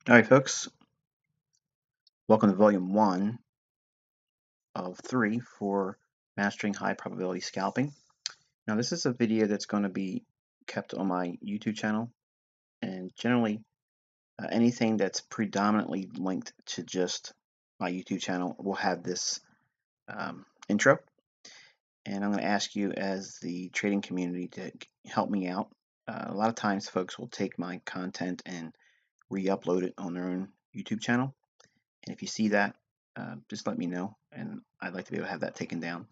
All right, folks, welcome to volume 1 of 3 for Mastering High Probability Scalping. Now, this is a video that's going to be kept on my YouTube channel, and generally anything that's predominantly linked to just my YouTube channel will have this intro. And I'm going to ask you as the trading community to help me out. A lot of times folks will take my content and re-upload it on their own YouTube channel. And if you see that, just let me know, and I'd like to be able to have that taken down.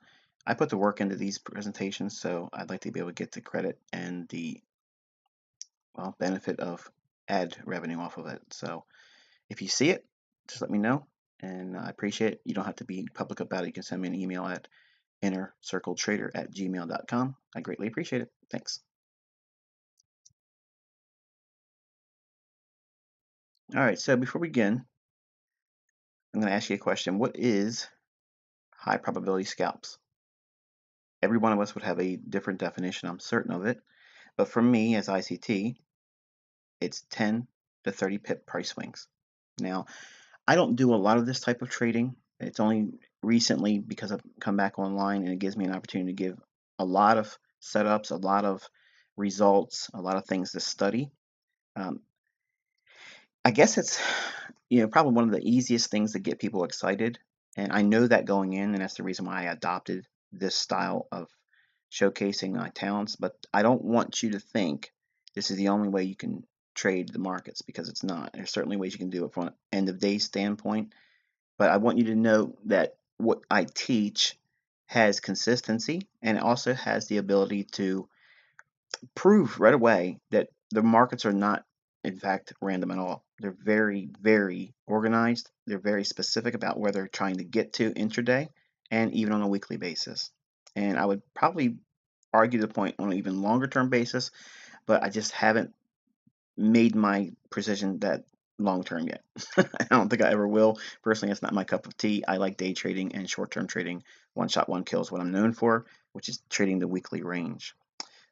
I put the work into these presentations, so I'd like to be able to get the credit and the benefit of ad revenue off of it. So if you see it, just let me know, and I appreciate it. You don't have to be public about it. You can send me an email at innercircletrader@gmail.com. I greatly appreciate it. Thanks. All right, so before we begin, I'm going to ask you a question. What is high probability scalps? Every one of us would have a different definition, I'm certain of it. But for me, as ICT, it's 10 to 30 pip price swings. Now, I don't do a lot of this type of trading. It's only recently because I've come back online and it gives me an opportunity to give a lot of setups, a lot of results, a lot of things to study. I guess it's probably one of the easiest things to get people excited, and I know that going in, and that's the reason why I adopted this style of showcasing my talents. But I don't want you to think this is the only way you can trade the markets, because it's not. There's certainly ways you can do it from an end of day standpoint, but I want you to know that what I teach has consistency, and it also has the ability to prove right away that the markets are not, in fact, random at all. They're very, very organized. They're very specific about where they're trying to get to intraday and even on a weekly basis. And I would probably argue the point on an even longer term basis, but I just haven't made my precision that long term yet. I don't think I ever will. Personally, it's not my cup of tea. I like day trading and short term trading. One shot, one kill is what I'm known for, which is trading the weekly range.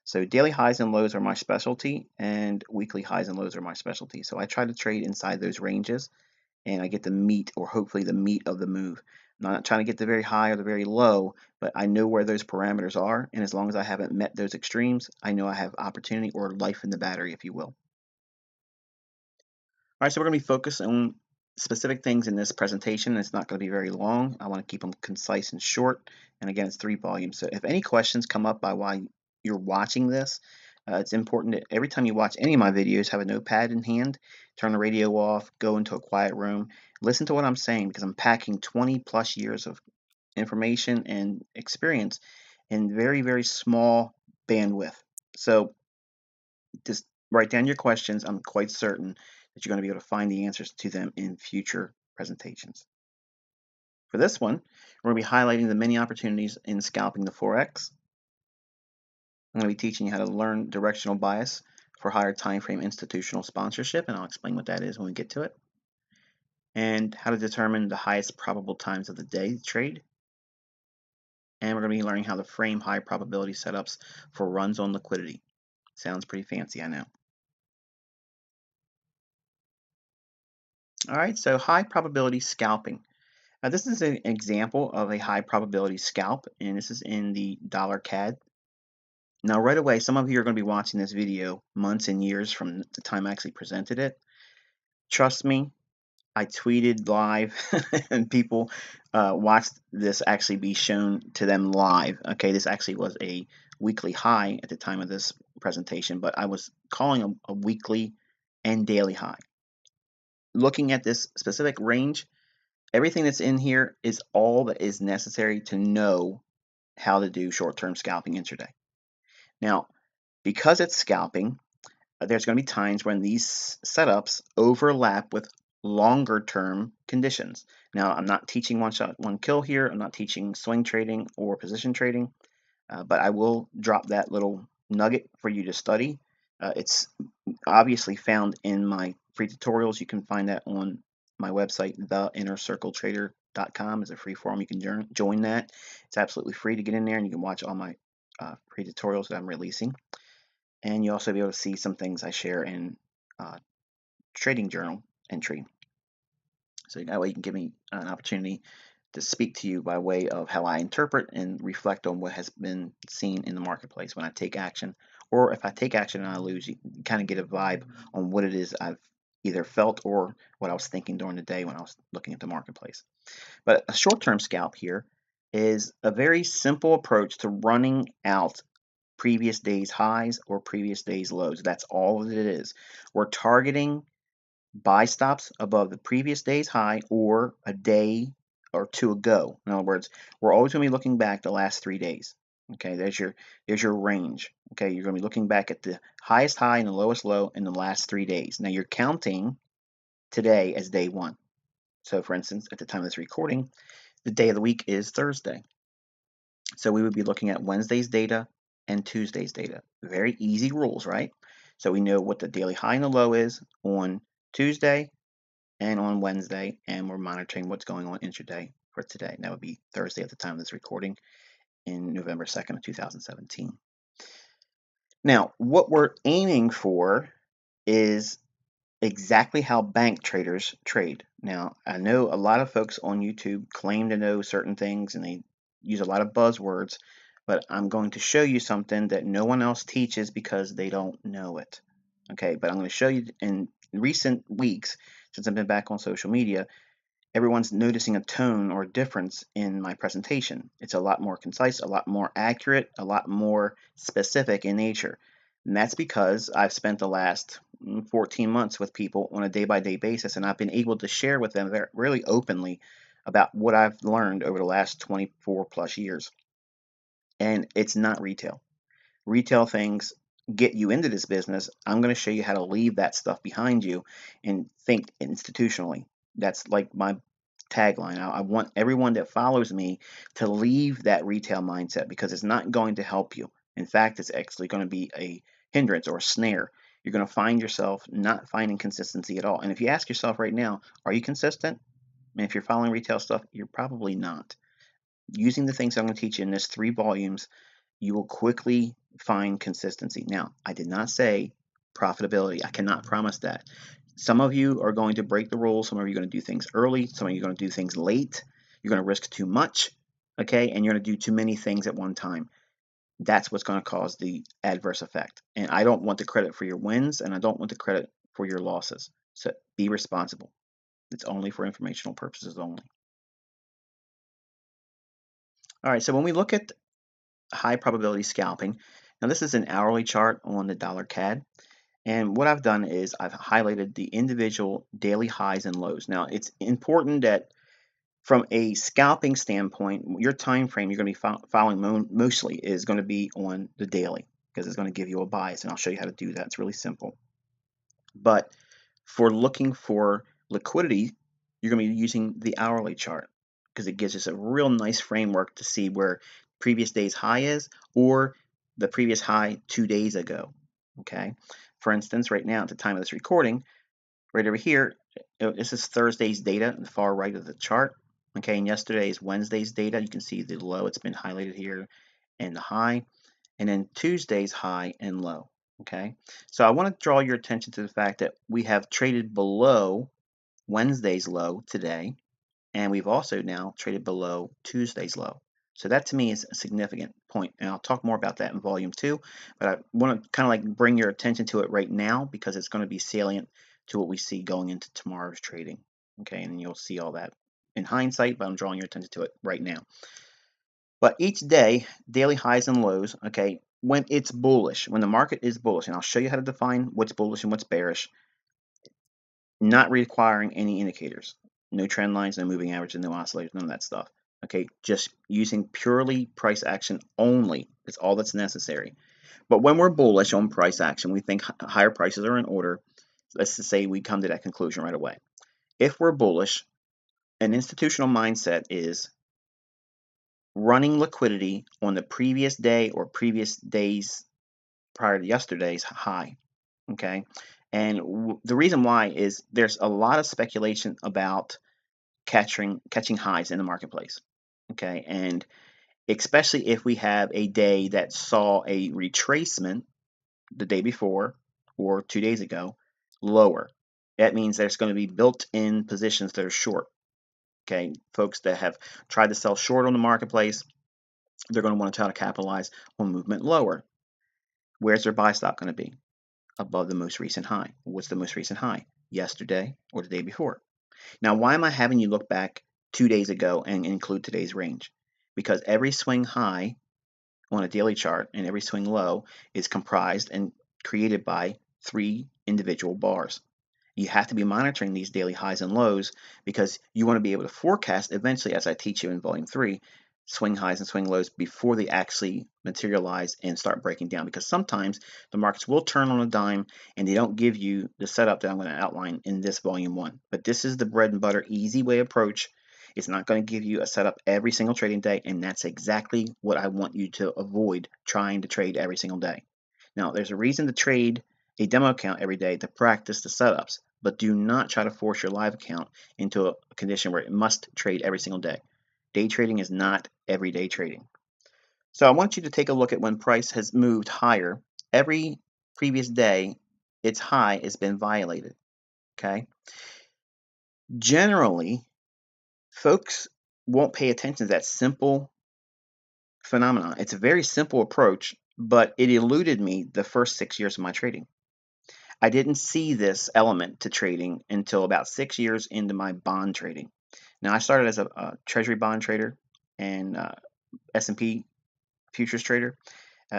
So daily highs and lows are my specialty, and weekly highs and lows are my specialty. So I try to trade inside those ranges, and I get the meat, or hopefully the meat of the move. I'm not trying to get the very high or the very low, but I know where those parameters are, and as long as I haven't met those extremes, I know I have opportunity or life in the battery, if you will. All right, so we're going to be focused on specific things in this presentation. It's not going to be very long. I want to keep them concise and short. And again, it's 3 volumes. So if any questions come up by while you're watching this, it's important that every time you watch any of my videos, have a notepad in hand, turn the radio off, go into a quiet room, listen to what I'm saying, because I'm packing 20 plus years of information and experience in very, very small bandwidth. So just write down your questions. I'm quite certain that you're going to be able to find the answers to them in future presentations. For this one, we're going to be highlighting the many opportunities in scalping the Forex. I'm going to be teaching you how to learn directional bias for higher time frame institutional sponsorship, and I'll explain what that is when we get to it. And how to determine the highest probable times of the day to trade. And we're going to be learning how to frame high probability setups for runs on liquidity. Sounds pretty fancy, I know. All right, so high probability scalping. Now, this is an example of a high probability scalp, and this is in the dollar CAD. Now, right away, some of you are going to be watching this video months and years from the time I actually presented it. Trust me, I tweeted live, and people watched this actually be shown to them live. Okay, this actually was a weekly high at the time of this presentation, but I was calling a weekly and daily high. Looking at this specific range, everything that's in here is all that is necessary to know how to do short-term scalping intraday. Now, because it's scalping, there's going to be times when these setups overlap with longer-term conditions. Now, I'm not teaching one shot, one kill here. I'm not teaching swing trading or position trading, but I will drop that little nugget for you to study. It's obviously found in my free tutorials. You can find that on my website, theinnercircletrader.com. is a free forum. You can join that. It's absolutely free to get in there, and you can watch all my free tutorials that I'm releasing. And you'll also be able to see some things I share in Trading Journal entry. So that way you can give me an opportunity to speak to you by way of how I interpret and reflect on what has been seen in the marketplace when I take action, or if I take action and I lose, you kind of get a vibe on what it is I've either felt or what I was thinking during the day when I was looking at the marketplace. But a short-term scalp here is a very simple approach to running out previous day's highs or previous day's lows. That's all that it is. We're targeting buy stops above the previous day's high or a day or two ago. In other words, we're always going to be looking back the last 3 days. Okay, there's your range. Okay, you're going to be looking back at the highest high and the lowest low in the last 3 days. Now you're counting today as day one. So for instance, at the time of this recording, the day of the week is Thursday. So we would be looking at Wednesday's data and Tuesday's data. Very easy rules, right? So we know what the daily high and the low is on Tuesday and on Wednesday, and we're monitoring what's going on intraday for today. That would be Thursday at the time of this recording in November 2nd of 2017. Now, what we're aiming for is exactly how bank traders trade. Now, I know a lot of folks on YouTube claim to know certain things and they use a lot of buzzwords, but I'm going to show you something that no one else teaches because they don't know it. Okay, but I'm going to show you in recent weeks, since I've been back on social media, everyone's noticing a tone or a difference in my presentation. It's a lot more concise, a lot more accurate, a lot more specific in nature. And that's because I've spent the last 14 months with people on a day-by-day basis, and I've been able to share with them really openly about what I've learned over the last 24 plus years. And it's not retail. Retail things get you into this business. I'm going to show you how to leave that stuff behind you and think institutionally. That's like my tagline. I want everyone that follows me to leave that retail mindset because it's not going to help you. In fact, it's actually going to be a hindrance or a snare. You're going to find yourself not finding consistency at all. And if you ask yourself right now, are you consistent? And if you're following retail stuff, you're probably not. Using the things I'm going to teach you in this 3 volumes, you will quickly find consistency. Now, I did not say profitability. I cannot promise that. Some of you are going to break the rules. Some of you are going to do things early. Some of you are going to do things late. You're going to risk too much, okay? And you're going to do too many things at one time. That's what's going to cause the adverse effect. And I don't want the credit for your wins, and I don't want the credit for your losses. So be responsible. It's only for informational purposes only. All right, so when we look at high probability scalping, now this is an hourly chart on the dollar CAD. And what I've done is I've highlighted the individual daily highs and lows. Now, it's important that from a scalping standpoint, your time frame you're going to be following mostly is going to be on the daily because it's going to give you a bias, and I'll show you how to do that. It's really simple. But for looking for liquidity, you're going to be using the hourly chart because it gives us a real nice framework to see where previous day's high is or the previous high 2 days ago. Okay. For instance, right now at the time of this recording, right over here, this is Thursday's data in the far right of the chart. Okay, and yesterday's Wednesday's data. You can see the low, it's been highlighted here, and the high, and then Tuesday's high and low. Okay, so I want to draw your attention to the fact that we have traded below Wednesday's low today, and we've also now traded below Tuesday's low. So that to me is a significant point, and I'll talk more about that in volume 2, but I want to kind of like bring your attention to it right now because it's going to be salient to what we see going into tomorrow's trading. Okay, and you'll see all that in hindsight, but I'm drawing your attention to it right now. But each day, daily highs and lows, okay, when it's bullish, when the market is bullish, and I'll show you how to define what's bullish and what's bearish, not requiring any indicators. No trend lines, no moving averages, no oscillators, none of that stuff. Okay, just using purely price action only is all that's necessary. But when we're bullish on price action, we think higher prices are in order. Let's just say we come to that conclusion right away. If we're bullish, an institutional mindset is running liquidity on the previous day or previous days prior to yesterday's high. Okay, and the reason why is there's a lot of speculation about catching highs in the marketplace. Okay, and especially if we have a day that saw a retracement the day before or 2 days ago lower. That means there's going to be built-in positions that are short. Okay, folks that have tried to sell short on the marketplace, they're going to want to try to capitalize on movement lower. Where's their buy stop going to be? Above the most recent high. What's the most recent high? Yesterday or the day before. Now, why am I having you look back 2 days ago and include today's range? Because every swing high on a daily chart and every swing low is comprised and created by 3 individual bars. You have to be monitoring these daily highs and lows because you want to be able to forecast eventually, as I teach you in volume 3, swing highs and swing lows before they actually materialize and start breaking down, because sometimes the markets will turn on a dime and they don't give you the setup that I'm going to outline in this volume 1. But this is the bread and butter easy way approach. It's not going to give you a setup every single trading day, and that's exactly what I want you to avoid trying to trade every single day. Now, there's a reason to trade a demo account every day to practice the setups, but do not try to force your live account into a condition where it must trade every single day. Day trading is not everyday trading. So I want you to take a look at when price has moved higher. Every previous day, its high has been violated. Okay. Generally, folks won't pay attention to that simple phenomenon. It's a very simple approach, but it eluded me the first 6 years of my trading. I didn't see this element to trading until about 6 years into my bond trading. Now, I started as a treasury bond trader and S&P futures trader.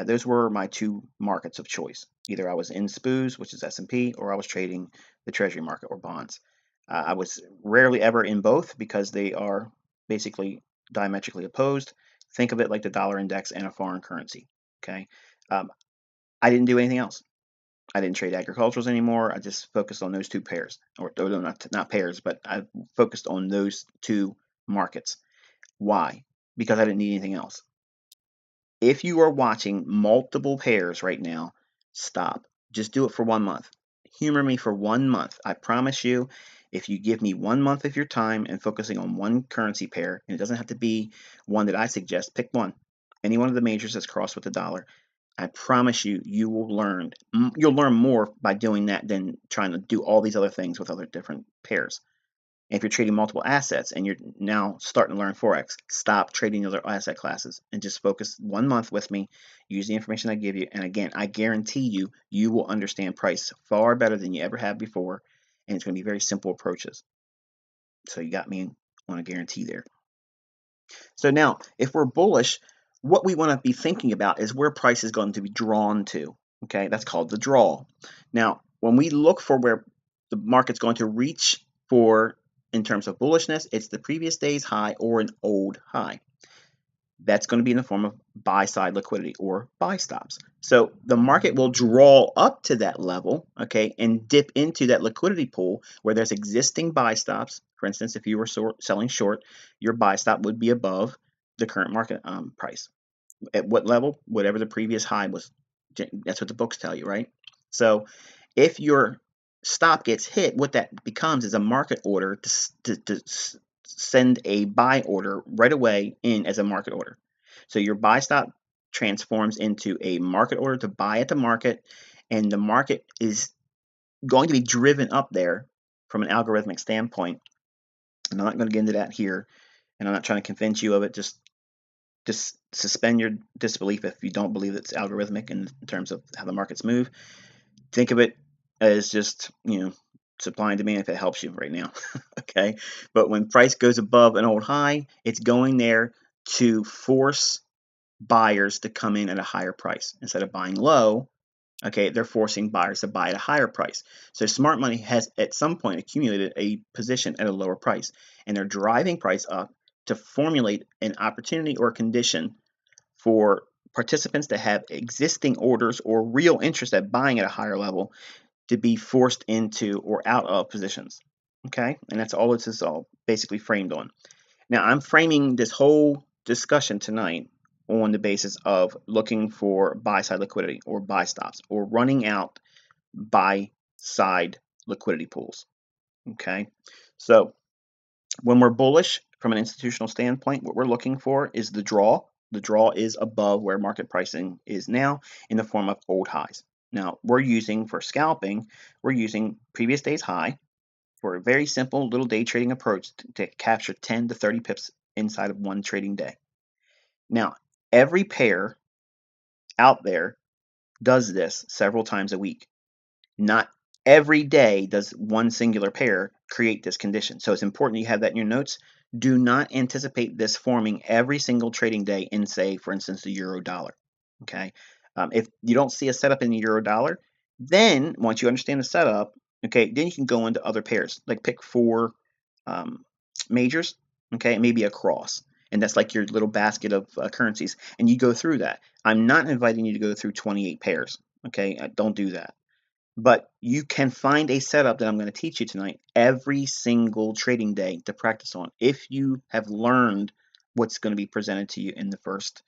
Those were my 2 markets of choice. Either I was in SPUs, which is S&P, or I was trading the treasury market or bonds. I was rarely ever in both because they are basically diametrically opposed. Think of it like the dollar index and a foreign currency. Okay, I didn't do anything else. I didn't trade agriculturals anymore. I just focused on those 2 pairs, or not pairs, but I focused on those 2 markets. Why? Because I didn't need anything else. If you are watching multiple pairs right now, stop. Just do it for 1 month. Humor me for 1 month. I promise you, if you give me 1 month of your time and focusing on one currency pair, and it doesn't have to be one that I suggest, pick one. Any one of the majors that's crossed with the dollar. I promise you, you will learn. You'll learn more by doing that than trying to do all these other things with other different pairs. If you're trading multiple assets and you're now starting to learn Forex, stop trading other asset classes and just focus 1 month with me. Use the information I give you. And again, I guarantee you, you will understand price far better than you ever have before. And it's going to be very simple approaches. So you got me on a guarantee there. So now, if we're bullish, what we want to be thinking about is where price is going to be drawn to. Okay, that's called the draw. Now, when we look for where the market's going to reach for in terms of bullishness, it's the previous day's high or an old high. That's going to be in the form of buy side liquidity or buy stops. So the market will draw up to that level, okay, and dip into that liquidity pool where there's existing buy stops. For instance, if you were selling short, your buy stop would be above the current market price. At what level? Whatever the previous high was. That's what the books tell you, right? So if your stop gets hit, what that becomes is a market order to send a buy order right away in as a market order. So your buy stop transforms into a market order to buy at the market, and the market is going to be driven up there from an algorithmic standpoint. And I'm not going to get into that here, and I'm not trying to convince you of it. Just suspend your disbelief if you don't believe it's algorithmic in terms of how the markets move. Think of it as just, supply and demand if it helps you right now. Okay. But when price goes above an old high, it's going there to force buyers to come in at a higher price. Instead of buying low, okay, they're forcing buyers to buy at a higher price. So smart money has at some point accumulated a position at a lower price, and they're driving price up to formulate an opportunity or condition for participants that have existing orders or real interest at buying at a higher level to be forced into or out of positions. Okay, and that's all this is all basically framed on. Now, I'm framing this whole discussion tonight on the basis of looking for buy side liquidity or buy stops or running out buy side liquidity pools. Okay, so when we're bullish from an institutional standpoint, what we're looking for is the draw. The draw is above where market pricing is now in the form of old highs. Now, we're using for scalping, we're using previous day's high, for a very simple little day trading approach to capture 10 to 30 pips inside of one trading day. Now, every pair out there does this several times a week. Not every day does one singular pair create this condition. So it's important you have that in your notes. Do not anticipate this forming every single trading day in, say, for instance, the euro dollar. Okay. If you don't see a setup in the euro dollar, then once you understand the setup, okay, then you can go into other pairs, like pick 4 um, majors, okay, and maybe a cross. And that's like your little basket of currencies. And you go through that. I'm not inviting you to go through 28 pairs. Okay. Don't do that. But you can find a setup that I'm going to teach you tonight every single trading day to practice on. If you have learned what's going to be presented to you in the first,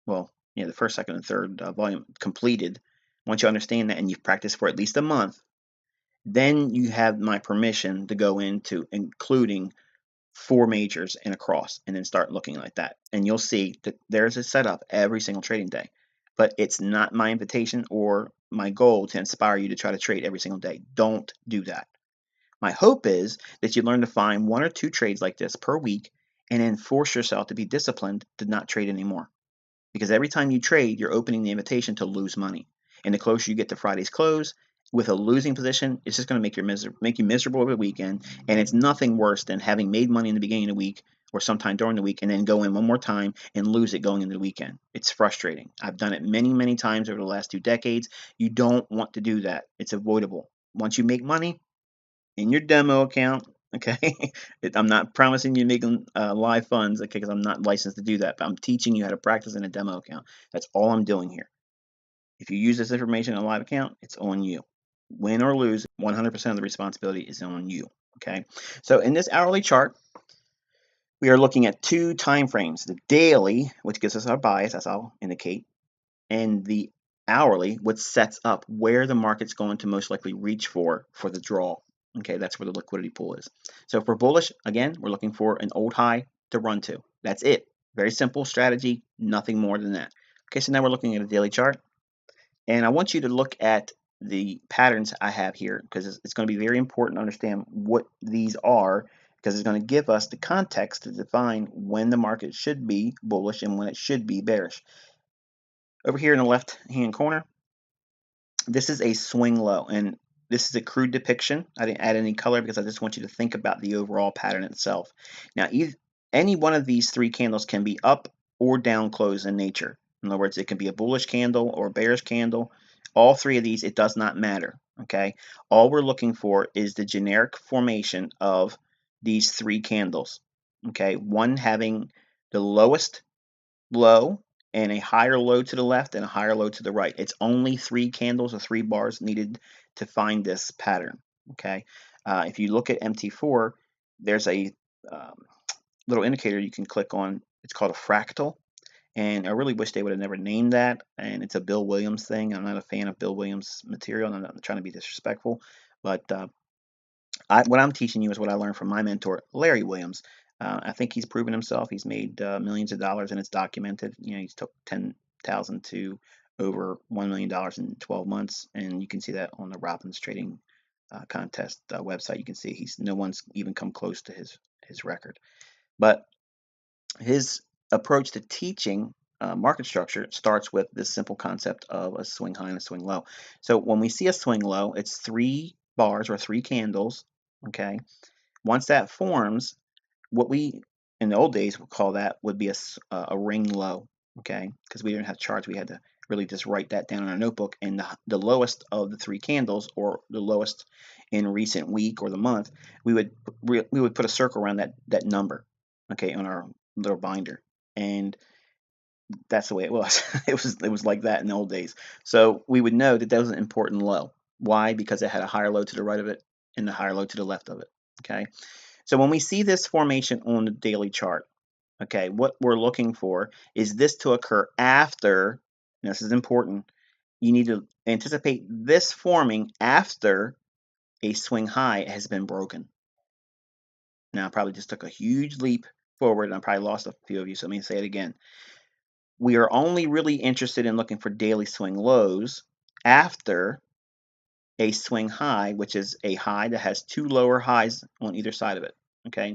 well, the first, second, and third volume completed, once you understand that and you've practiced for at least a month, then you have my permission to go into including 4 majors and a cross and then start looking like that. And you'll see that there's a setup every single trading day. But it's not my invitation or my goal to inspire you to try to trade every single day. Don't do that. My hope is that you learn to find 1 or 2 trades like this per week and then force yourself to be disciplined to not trade anymore. Because every time you trade, you're opening the invitation to lose money. And the closer you get to Friday's close, with a losing position, it's just going to make you miserable over the weekend. And it's nothing worse than having made money in the beginning of the week or sometime during the week and then go in one more time and lose it going into the weekend. It's frustrating. I've done it many, many times over the last 2 decades. You don't want to do that. It's avoidable. Once you make money in your demo account, okay, I'm not promising you making live funds, okay, because I'm not licensed to do that, but I'm teaching you how to practice in a demo account. That's all I'm doing here. If you use this information in a live account, it's on you. Win or lose, 100% of the responsibility is on you. Okay. So in this hourly chart, we are looking at 2 time frames: the daily, which gives us our bias, as I'll indicate, and the hourly, which sets up where the market's going to most likely reach for the draw. Okay, that's where the liquidity pool is. So if we're bullish, again, we're looking for an old high to run to. That's it. Very simple strategy, nothing more than that. Okay, so now we're looking at a daily chart. And I want you to look at the patterns I have here because it's going to be very important to understand what these are, because it's going to give us the context to define when the market should be bullish and when it should be bearish. Over here in the left hand corner, this is a swing low, and this is a crude depiction. I didn't add any color because I just want you to think about the overall pattern itself. Now, any one of these 3 candles can be up or down close in nature. In other words, it can be a bullish candle or a bearish candle. All 3 of these, it does not matter. Okay, all we're looking for is the generic formation of these 3 candles. Okay, one having the lowest low and a higher low to the left and a higher low to the right. It's only 3 candles or 3 bars needed to find this pattern. Okay, if you look at MT4, there's a little indicator you can click on. It's called a fractal, and I really wish they would have never named that. And it's a Bill Williams thing. I'm not a fan of Bill Williams material, and I'm not trying to be disrespectful, but what I'm teaching you is what I learned from my mentor, Larry Williams. I think he's proven himself. He's made millions of dollars, and it's documented. He's took 10,000 to over $1 million in 12 months, and you can see that on the Robbins Trading Contest website. You can see no one's even come close to his record. But his approach to teaching market structure starts with this simple concept of a swing high and a swing low. So when we see a swing low, it's 3 bars or 3 candles. Okay. Once that forms, what we in the old days would call that would be a ring low. Okay, because we didn't have charts, we had to really just write that down in our notebook. And the lowest of the 3 candles, or the lowest in recent week or the month, we would put a circle around that number. Okay, on our little binder, and that's the way it was. It was like that in the old days. So we would know that that was an important low. Why? Because it had a higher low to the right of it and a higher low to the left of it. Okay. So when we see this formation on the daily chart, okay, what we're looking for is this to occur after, and this is important, you need to anticipate this forming after a swing high has been broken. Now, I probably just took a huge leap forward, and I probably lost a few of you, so let me say it again. We are only really interested in looking for daily swing lows after a swing high, which is a high that has two lower highs on either side of it. Okay,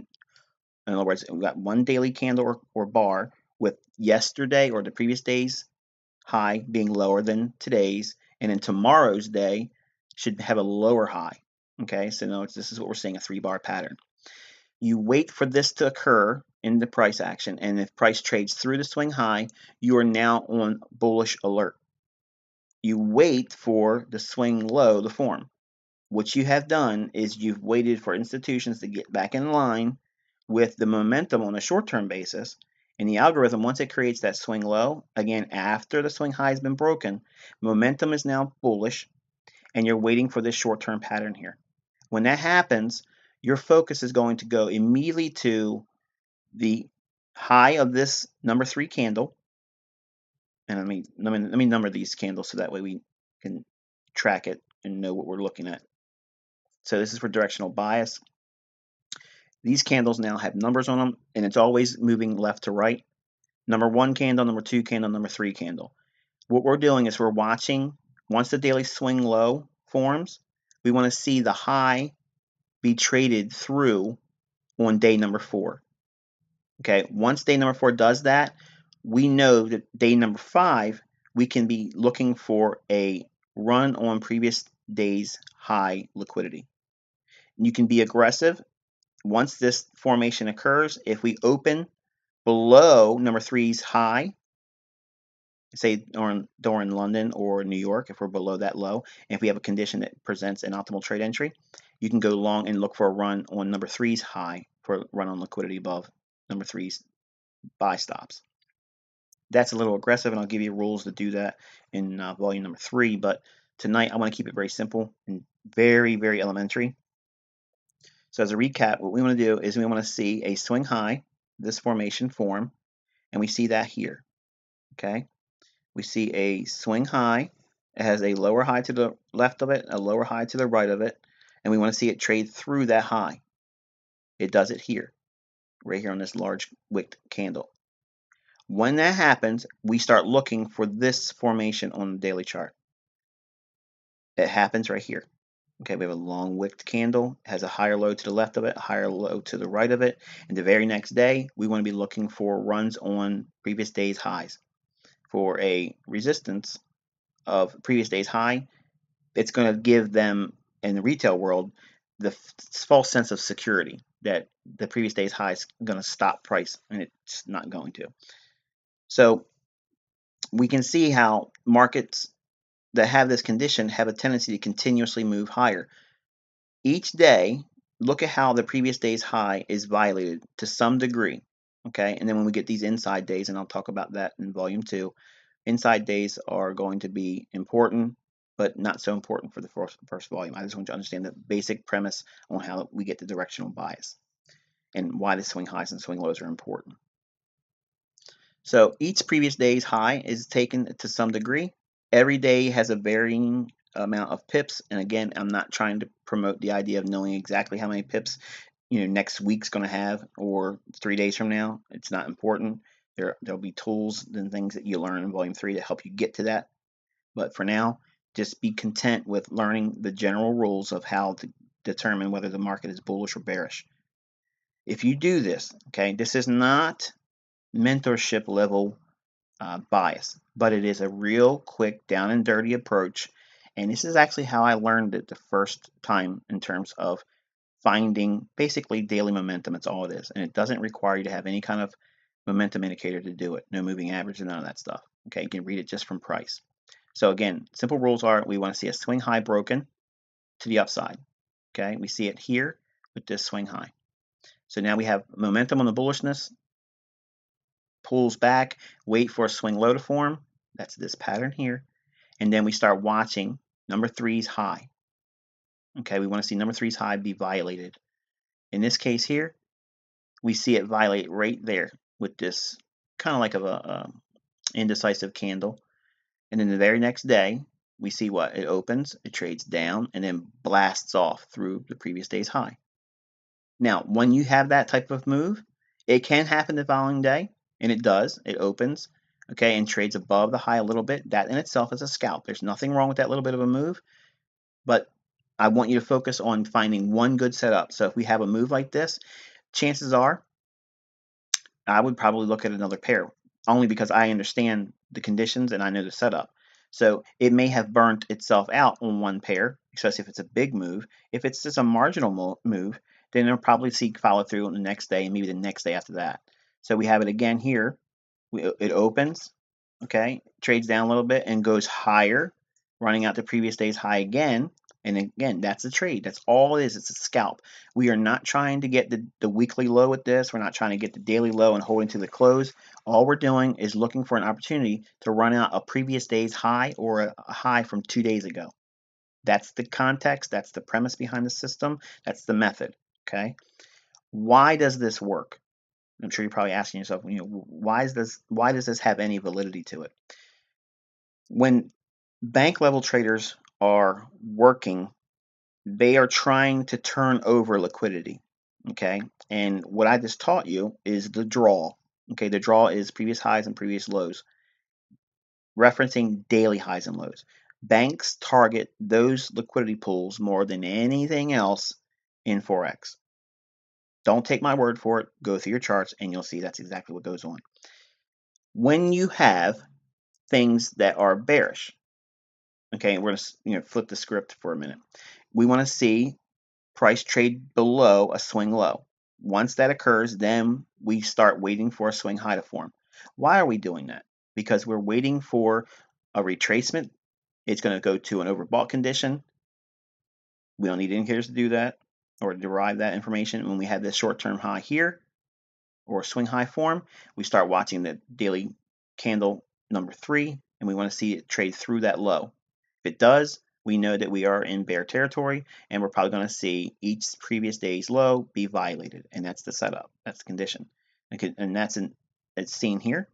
in other words, we've got one daily candle or bar with yesterday or the previous day's high being lower than today's, and then tomorrow's day should have a lower high. Okay, so now this is what we're seeing, a 3-bar pattern. You wait for this to occur in the price action, and if price trades through the swing high, you are now on bullish alert. You wait for the swing low to form. What you have done is you've waited for institutions to get back in line with the momentum on a short-term basis, and the algorithm, once it creates that swing low, again, after the swing high has been broken, momentum is now bullish, and you're waiting for this short-term pattern here. When that happens, your focus is going to go immediately to the high of this number 3 candle, and let me number these candles so that way we can track it and know what we're looking at. So this is for directional bias. These candles now have numbers on them, and it's always moving left to right. Number 1 candle, number 2 candle, number 3 candle. What we're doing is we're watching, once the daily swing low forms, we want to see the high be traded through on day number 4. Okay, once day number 4 does that, we know that day number 5, we can be looking for a run on previous day's high liquidity. You can be aggressive. Once this formation occurs, if we open below number 3's high, say during London or New York, if we're below that low, and if we have a condition that presents an optimal trade entry, you can go long and look for a run on number 3's high for a run on liquidity above number 3's buy stops. That's a little aggressive, and I'll give you rules to do that in volume number 3, but tonight I want to keep it very simple and very, very elementary. So as a recap, what we want to do is we want to see a swing high, this formation form, and we see that here. Okay, we see a swing high. It has a lower high to the left of it, a lower high to the right of it, and we want to see it trade through that high. It does it here, right here on this large wick candle. When that happens, we start looking for this formation on the daily chart. It happens right here. Okay, we have a long wicked candle, it has a higher low to the left of it, a higher low to the right of it, and the very next day, we want to be looking for runs on previous day's highs. For a resistance of previous day's high, it's going to give them, in the retail world, the false sense of security that the previous day's high is going to stop price, and it's not going to. So we can see how markets that have this condition have a tendency to continuously move higher. Each day, look at how the previous day's high is violated to some degree, okay? And then when we get these inside days, and I'll talk about that in volume 2, inside days are going to be important, but not so important for the first volume. I just want you to understand the basic premise on how we get the directional bias and why the swing highs and swing lows are important. So each previous day's high is taken to some degree. Every day has a varying amount of pips, and again, I'm not trying to promote the idea of knowing exactly how many pips next week's going to have or 3 days from now. It's not important. There'll be tools and things that you learn in volume 3 to help you get to that, but for now, just be content with learning the general rules of how to determine whether the market is bullish or bearish. If you do this, okay, this is not mentorship level bias, but it is a real quick down and dirty approach, and this is actually how I learned it the first time in terms of finding basically daily momentum. It's all it is, and it doesn't require you to have any kind of momentum indicator to do it. No moving average and none of that stuff. Okay, you can read it just from price. So again, simple rules are we want to see a swing high broken to the upside. Okay, we see it here with this swing high. So now we have momentum on the bullishness, pulls back, wait for a swing low to form. That's this pattern here. And then we start watching number 3's high. Okay, we want to see number 3's high be violated. In this case here, we see it violate right there with this kind of like a indecisive candle. And then the very next day, we see what? It opens, it trades down, and then blasts off through the previous day's high. Now, when you have that type of move, it can happen the following day, and it does. It opens, okay, and trades above the high a little bit. That in itself is a scalp. There's nothing wrong with that little bit of a move, but I want you to focus on finding one good setup. So if we have a move like this, chances are I would probably look at another pair, only because I understand the conditions and I know the setup. So it may have burnt itself out on one pair, especially if it's a big move. If it's just a marginal move, then it'll probably see follow through on the next day and maybe the next day after that. So we have it again here. It opens, okay, trades down a little bit and goes higher, running out the previous day's high again. And again, that's a trade. That's all it is. It's a scalp. We are not trying to get the weekly low with this. We're not trying to get the daily low and holding to the close. All we're doing is looking for an opportunity to run out a previous day's high or a high from 2 days ago. That's the context. That's the premise behind the system. That's the method. Okay. Why does this work? I'm sure you're probably asking yourself, why does this have any validity to it? When bank level traders are working, they are trying to turn over liquidity. Okay. And what I just taught you is the draw. Okay. The draw is previous highs and previous lows, referencing daily highs and lows. Banks target those liquidity pools more than anything else in Forex. Don't take my word for it. Go through your charts and you'll see that's exactly what goes on. When you have things that are bearish, okay, we're going to flip the script for a minute. We want to see price trade below a swing low. Once that occurs, then we start waiting for a swing high to form. Why are we doing that? Because we're waiting for a retracement. It's going to go to an overbought condition. We don't need indicators to do that or derive that information. When we have this short-term high here or swing high form, we start watching the daily candle number 3, and we want to see it trade through that low. If it does, we know that we are in bear territory, and we're probably going to see each previous day's low be violated, and that's the setup. That's the condition, and it's seen here.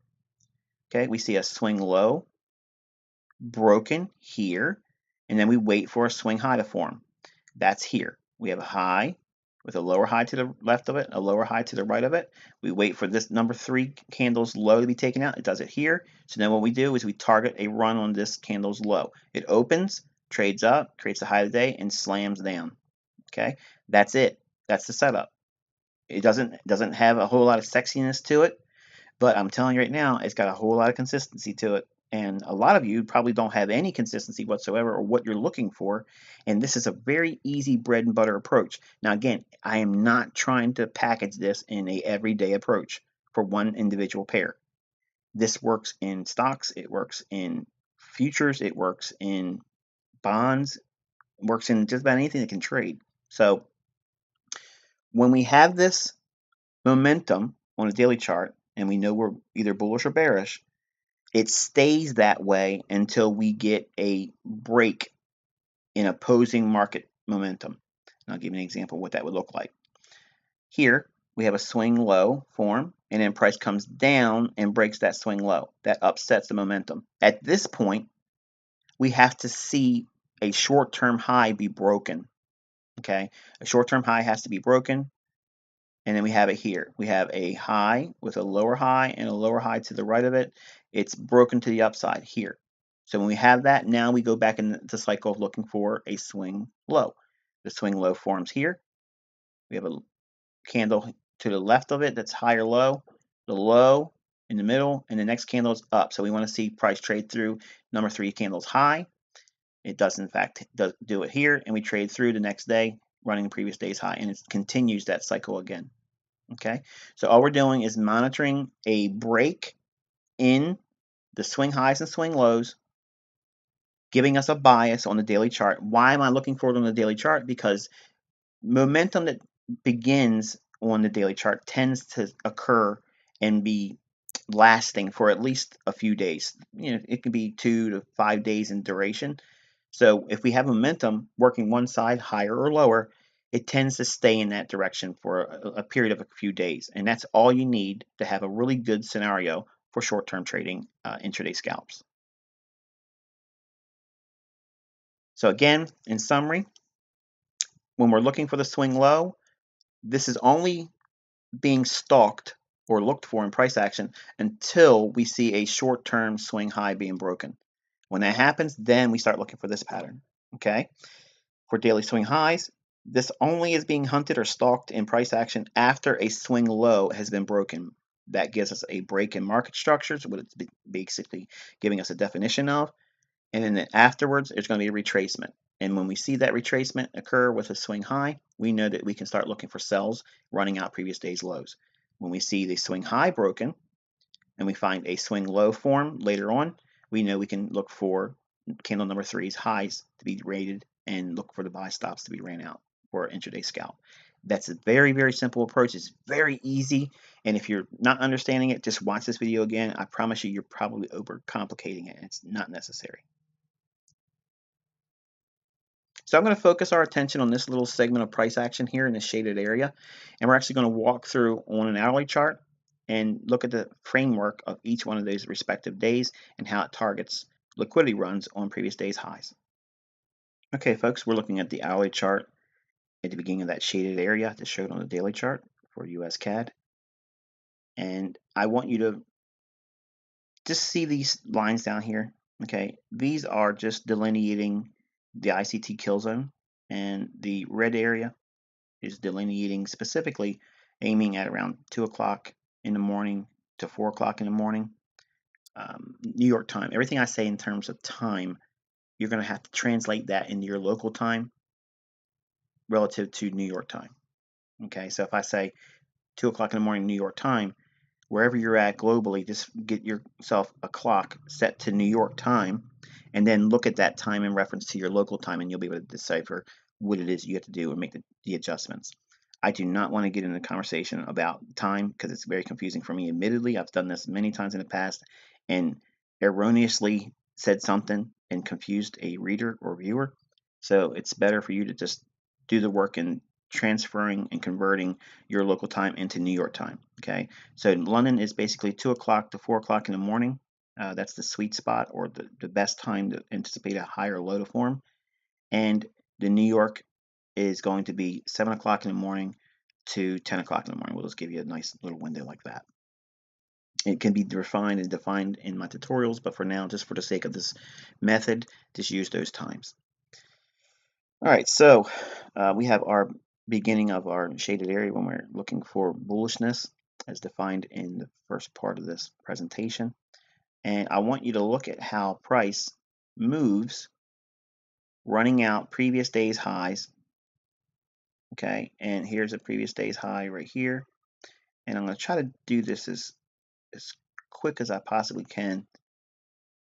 Okay, we see a swing low broken here, and then we wait for a swing high to form. That's here. We have a high with a lower high to the left of it, a lower high to the right of it. We wait for this number 3 candle's low to be taken out. It does it here. So then what we do is we target a run on this candle's low. It opens, trades up, creates a high of the day, and slams down. Okay, that's it. That's the setup. It doesn't have a whole lot of sexiness to it, but I'm telling you right now, it's got a whole lot of consistency to it. And a lot of you probably don't have any consistency whatsoever or what you're looking for. And this is a very easy bread and butter approach. Now, again, I am not trying to package this in a everyday approach for one individual pair. This works in stocks. It works in futures. It works in bonds. It works in just about anything that can trade. So when we have this momentum on a daily chart and we know we're either bullish or bearish, it stays that way until we get a break in opposing market momentum. And I'll give you an example of what that would look like. Here, we have a swing low form, and then price comes down and breaks that swing low. That upsets the momentum. At this point, we have to see a short-term high be broken. Okay, a short-term high has to be broken. And then we have it here. We have a high with a lower high and a lower high to the right of it. It's broken to the upside here. So when we have that, now we go back in the cycle of looking for a swing low. The swing low forms here. We have a candle to the left of it that's higher low, the low in the middle, and the next candle is up. So we want to see price trade through number 3 candles high. It does in fact do it here, and we trade through the next day, running the previous day's high, and it continues that cycle again. Okay, so all we're doing is monitoring a break in the swing highs and swing lows, giving us a bias on the daily chart. Why am I looking for it on the daily chart? Because momentum that begins on the daily chart tends to occur and be lasting for at least a few days. It can be 2 to 5 days in duration. So if we have momentum working one side higher or lower, it tends to stay in that direction for a period of a few days. And that's all you need to have a really good scenario for short-term trading intraday scalps. So again, in summary, when we're looking for the swing low, this is only being stalked or looked for in price action until we see a short-term swing high being broken. When that happens, then we start looking for this pattern. Okay. For daily swing highs, this only is being hunted or stalked in price action after a swing low has been broken. That gives us a break in market structures, what it's basically giving us a definition of. And then afterwards, there's going to be a retracement. And when we see that retracement occur with a swing high, we know that we can start looking for sells running out previous day's lows. When we see the swing high broken and we find a swing low form later on, we know we can look for candle number three's highs to be rated and look for the buy stops to be ran out for an intraday scalp. That's a very, very simple approach. It's very easy. And if you're not understanding it, just watch this video again. I promise you, you're probably overcomplicating it. It's not necessary. So I'm going to focus our attention on this little segment of price action here in the shaded area. And we're actually going to walk through on an hourly chart and look at the framework of each one of those respective days and how it targets liquidity runs on previous day's highs. Okay, folks, we're looking at the hourly chart at the beginning of that shaded area that's showed on the daily chart for US CAD. And I want you to just see these lines down here. Okay, these are just delineating the ICT kill zone, and the red area is delineating specifically aiming at around 2 o'clock in the morning to 4 o'clock in the morning, New York time. Everything I say in terms of time, you're going to have to translate that into your local time relative to New York time. Okay, so if I say 2 o'clock in the morning New York time, wherever you're at globally, just get yourself a clock set to New York time and then look at that time in reference to your local time, and you'll be able to decipher what it is you have to do and make the adjustments. I do not want to get into a conversation about time because it's very confusing for me. Admittedly, I've done this many times in the past and erroneously said something and confused a reader or viewer. So it's better for you to just do the work in transferring and converting your local time into New York time. Okay, so London is basically 2 o'clock to 4 o'clock in the morning. That's the sweet spot or the best time to anticipate a higher low to form. And the New York is going to be 7 o'clock in the morning to 10 o'clock in the morning. We'll just give you a nice little window like that. It can be refined and defined in my tutorials, but for now, just for the sake of this method, just use those times. All right, so we have our beginning of our shaded area when we're looking for bullishness as defined in the first part of this presentation. And I want you to look at how price moves running out previous day's highs. Okay, and here's a previous day's high right here. And I'm going to try to do this as quick as I possibly can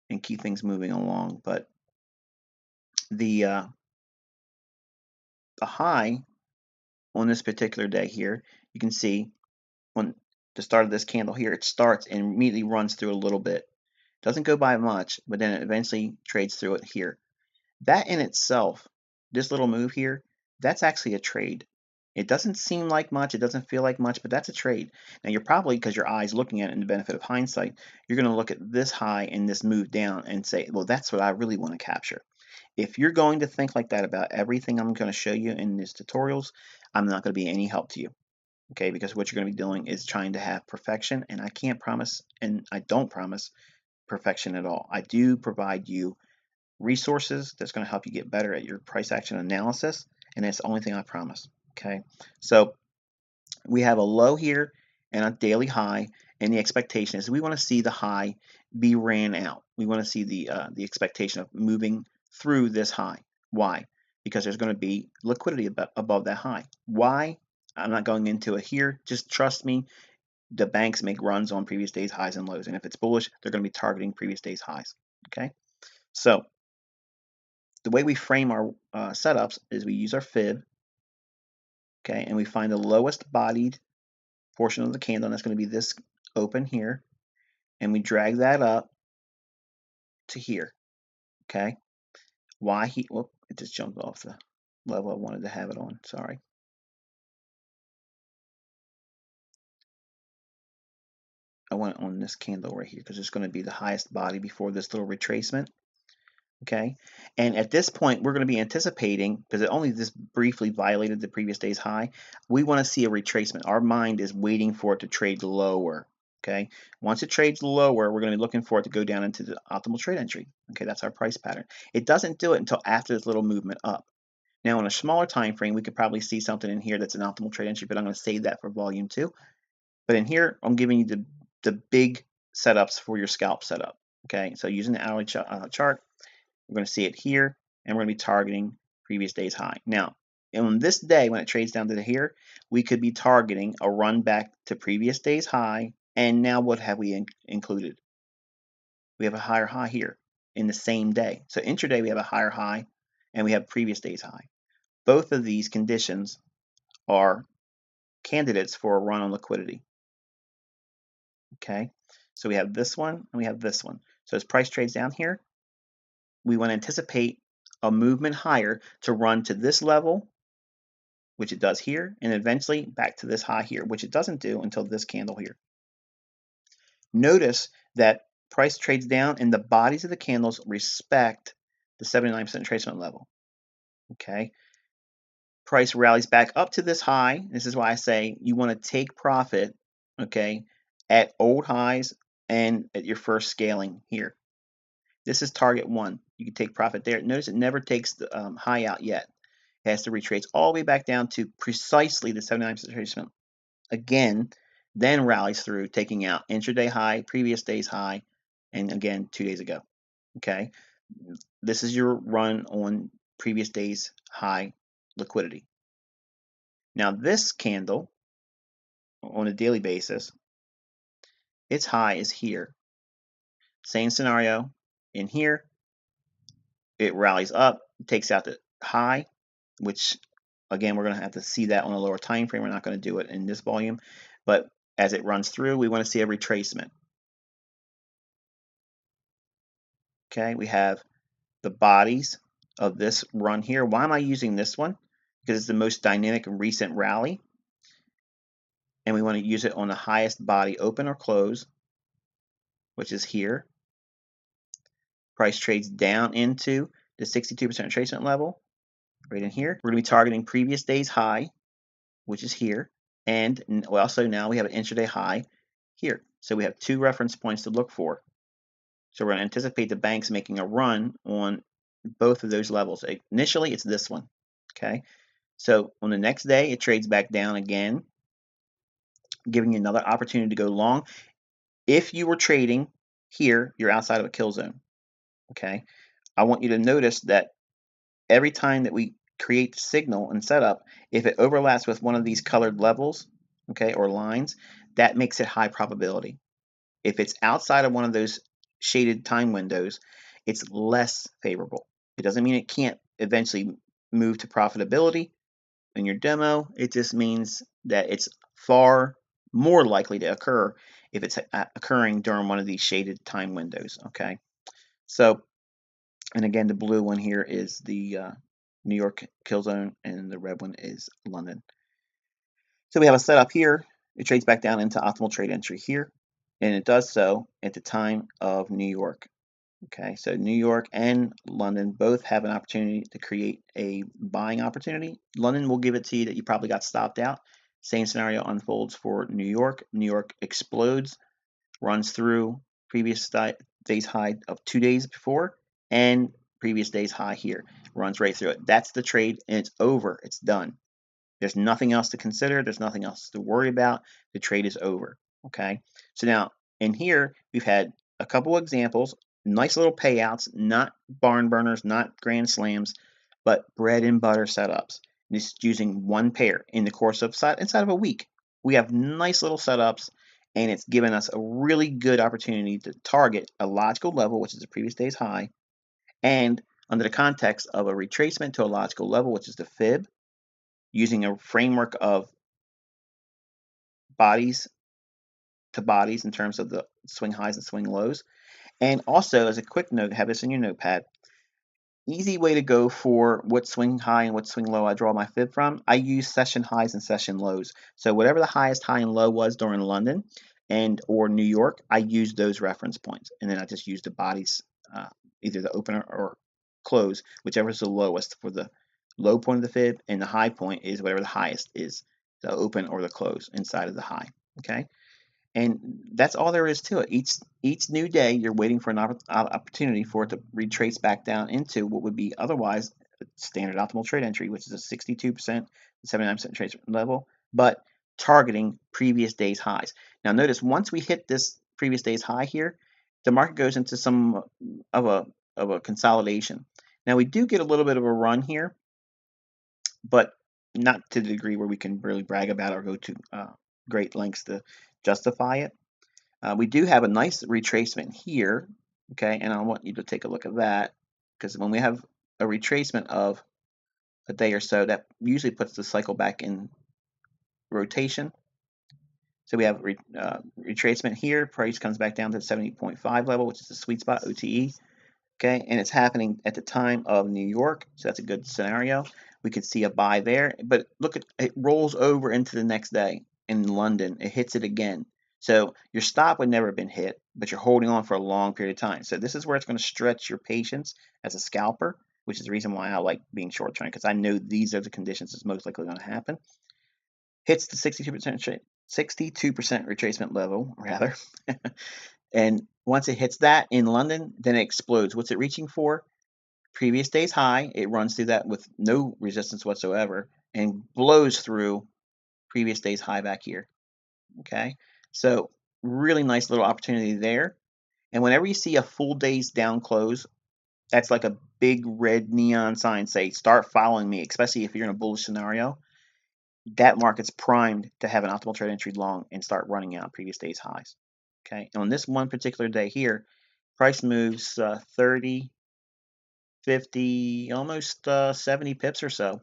and keep things moving along. But the high on this particular day here, you can see on the start of this candle here, it starts and immediately runs through a little bit. Doesn't go by much, but then it eventually trades through it here. That in itself, this little move here, that's actually a trade. It doesn't seem like much, it doesn't feel like much, but that's a trade. Now you're probably, because your eye's looking at it in the benefit of hindsight, you're going to look at this high and this move down and say, well, that's what I really want to capture. If you're going to think like that about everything I'm going to show you in these tutorials, I'm not going to be any help to you. Okay, because what you're going to be doing is trying to have perfection, and I can't promise, and I don't promise perfection at all. I do provide you resources that's going to help you get better at your price action analysis, and that's the only thing I promise. Okay, so we have a low here and a daily high, and the expectation is we want to see the high be ran out. We want to see the expectation of moving through this high. Why? Because there's going to be liquidity above that high. Why? I'm not going into it here. Just trust me. The banks make runs on previous days highs and lows, and if it's bullish, they're going to be targeting previous days highs. Okay, so the way we frame our setups is we use our fib. Okay, and we find the lowest bodied portion of the candle, and that's going to be this open here, and we drag that up to here. Okay, why he? Whoop! It just jumped off the level I wanted to have it on. Sorry. I want it on this candle right here because it's going to be the highest body before this little retracement. Okay, and at this point we're going to be anticipating, because it only just briefly violated the previous day's high, we want to see a retracement. Our mind is waiting for it to trade lower. Okay, once it trades lower, we're going to be looking for it to go down into the optimal trade entry. Okay, that's our price pattern. It doesn't do it until after this little movement up. Now on a smaller time frame, we could probably see something in here that's an optimal trade entry, but I'm going to save that for volume 2. But in here, I'm giving you the big setups for your scalp setup. Okay, so using the hourly chart, we're going to see it here, and we're going to be targeting previous day's high. Now, on this day, when it trades down to here, we could be targeting a run back to previous day's high, and now what have we included? We have a higher high here in the same day. So intraday, we have a higher high, and we have previous day's high. Both of these conditions are candidates for a run on liquidity. Okay, so we have this one and we have this one. So as price trades down here, we want to anticipate a movement higher to run to this level, which it does here, and eventually back to this high here, which it doesn't do until this candle here. Notice that price trades down and the bodies of the candles respect the 79% retracement level. Okay, price rallies back up to this high. This is why I say you want to take profit, okay, at old highs and at your first scaling here. This is target 1. You can take profit there. Notice it never takes the high out yet. It has to retrace all the way back down to precisely the 79% retracement again, then rallies through, taking out intraday high, previous day's high, and again 2 days ago. Okay, this is your run on previous day's high liquidity. Now this candle on a daily basis, its high is here. Same scenario in here. It rallies up, takes out the high, which again we're going to have to see that on a lower time frame. We're not going to do it in this volume, but as it runs through, we want to see a retracement. Okay, we have the bodies of this run here. Why am I using this one? Because it's the most dynamic and recent rally, and we want to use it on the highest body open or close, which is here. Price trades down into the 62% retracement level right in here. We're going to be targeting previous day's high, which is here, and also now we have an intraday high here. So we have 2 reference points to look for. So we're going to anticipate the banks making a run on both of those levels. Initially, it's this one. Okay, so on the next day, it trades back down again, giving you another opportunity to go long. If you were trading here, you're outside of a kill zone. Okay, I want you to notice that every time that we create the signal and setup, if it overlaps with one of these colored levels, okay, or lines, that makes it high probability. If it's outside of one of those shaded time windows, it's less favorable. It doesn't mean it can't eventually move to profitability in your demo. It just means that it's far more likely to occur if it's occurring during one of these shaded time windows. Okay, so, and again, the blue one here is the New York kill zone, and the red one is London. So we have a setup here. It trades back down into optimal trade entry here, and it does so at the time of New York. Okay, so New York and London both have an opportunity to create a buying opportunity. London will give it to you that you probably got stopped out. Same scenario unfolds for New York. New York explodes, runs through previous day's high of 2 days before, and previous day's high here. Runs right through it. That's the trade, and it's over. It's done. There's nothing else to consider. There's nothing else to worry about. The trade is over. Okay, so now in here we've had a couple examples. Nice little payouts, not barn burners, not grand slams, but bread and butter setups. Just using one pair in the course of inside of a week. We have nice little setups, and it's given us a really good opportunity to target a logical level, which is the previous day's high, and under the context of a retracement to a logical level, which is the fib, using a framework of bodies to bodies in terms of the swing highs and swing lows. And also, as a quick note, have this in your notepad. Easy way to go for what swing high and what swing low I draw my fib from. I use session highs and session lows. So whatever the highest high and low was during London and or New York, I use those reference points, and then I just use the bodies, either the opener or close, whichever is the lowest for the low point of the fib, and the high point is whatever the highest is, the open or the close inside of the high. Okay. And that's all there is to it. Each new day, you're waiting for an opportunity for it to retrace back down into what would be otherwise the standard optimal trade entry, which is a 62% to 79% trade level, but targeting previous day's highs. Now notice once we hit this previous day's high here, the market goes into some of a consolidation. Now we do get a little bit of a run here, but not to the degree where we can really brag about or go to great lengths to justify it. We do have a nice retracement here, okay, and I want you to take a look at that, because when we have a retracement of a day or so, that usually puts the cycle back in rotation. So we have retracement here, price comes back down to the 70.5 level, which is the sweet spot, OTE. Okay, and it's happening at the time of New York, so that's a good scenario. We could see a buy there, but look at it rolls over into the next day in London. It hits it again. So your stop would never have been hit, but you're holding on for a long period of time. So this is where it's going to stretch your patience as a scalper, which is the reason why I like being short term, because I know these are the conditions that's most likely going to happen. Hits the 62% retracement level, rather. And once it hits that in London, then it explodes. What's it reaching for? Previous day's high. It runs through that with no resistance whatsoever and blows through previous day's high back here. Okay, so really nice little opportunity there. And whenever you see a full day's down close, that's like a big red neon sign say start following me, especially if you're in a bullish scenario. That market's primed to have an optimal trade entry long and start running out previous day's highs. Okay, on this one particular day here, price moves 30, 50, almost 70 pips or so.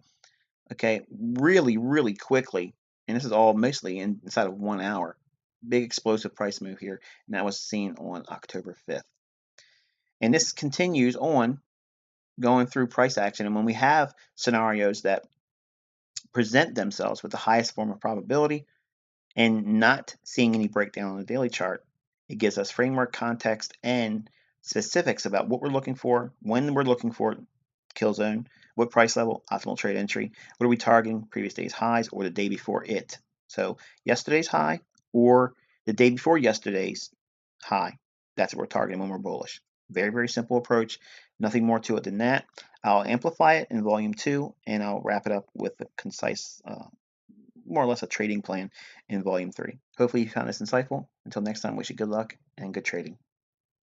Okay, really, really quickly, and this is all mostly inside of 1 hour. Big explosive price move here, and that was seen on October 5th. And this continues on going through price action. And when we have scenarios that present themselves with the highest form of probability, and not seeing any breakdown on the daily chart, it gives us framework, context, and specifics about what we're looking for, when we're looking for kill zone, what price level, optimal trade entry, what are we targeting, previous day's highs or the day before it. So yesterday's high or the day before yesterday's high. That's what we're targeting when we're bullish. Very, very simple approach. Nothing more to it than that. I'll amplify it in volume 2, and I'll wrap it up with a concise more or less a trading plan in volume 3. Hopefully you found this insightful. Until next time, wish you good luck and good trading.